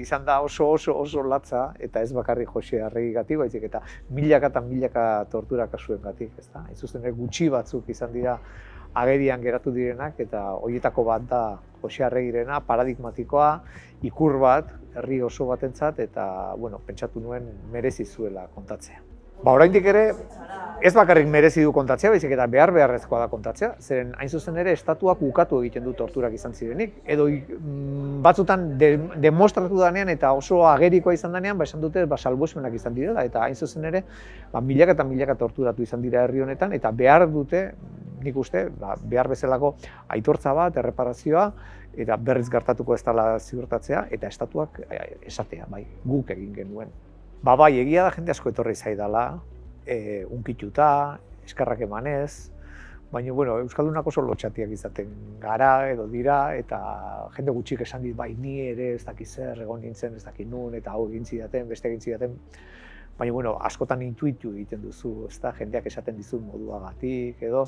izan da oso latza, eta ez bakarrik Jose Arregigatik, baizik eta milaka eta milaka tortura kasuengatik, ezta? Hain zuzen ere gutxi batzuk izan dira agerian geratu direnak, eta horietako bat da Jose Arregirena, paradigmatikoa, ikur bat, herri oso batentzat, eta, bueno, pentsatu nuen merezi zuela kontatzea. Oraindik ere, ez bakarrik merezi du kontatzea, baizik eta beharrezkoa da kontatzea, zeren hain zuzen ere estatuak ukatu egiten du torturak izan zirenik, edo batzutan demostratu danean eta oso agerikoa izan danean, esan dute salbuespenak izan direla, eta hain zuzen ere, milaka eta milaka torturatu izan dira herri honetan, eta behar dute, nik uste, behar bezalako aitortza bat, erreparazioa, eta berriz gertatuko ez dela ziurtatzea, eta estatuak esatea, bai, guk egin genuen. Bai, egia da jende asko etorri zaidala, unkituta, eskerrak emanez, baina, bueno, euskaldunak oso lotxatiak izaten gara edo dira, eta jende gutxik esan dit, bai, ni ere ez dakit zer, egon nintzen, ez dakit nun, eta hau egin zidaten, beste egin zidaten, baina, bueno, askotan intuitu egiten duzu, ez da, jendeak esaten dizu moduagatik, edo,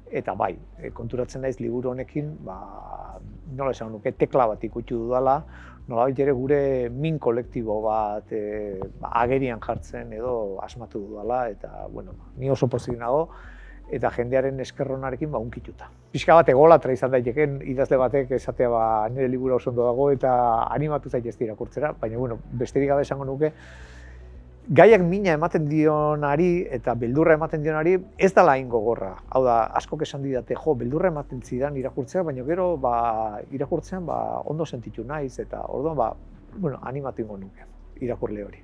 eta bai, konturatzen naiz liburu honekin, nola esan nuke, tekla bat ikutu dudala, nolabait ere gure min kolektibo bat agerian jartzen edo asmatu dudala, eta, bueno, ni oso pozik nago, eta jendearen eskerronarekin unkituta. Pixka bat egolatra izan daiteken idazle batek esatea nire liburu oso ondo dago eta animatu zaitezte irakurtzera, baina, bueno, besterik gabe esango nuke, gaiak mina ematen dionari eta beldurra ematen dionari ez dela hain gogorra. Hau da, askok esan didate, beldurra ematen zidan irakurtzea, baina gero irakurtzean ondo sentitu naiz, eta orduan, animatu ingo nuke irakurle hori.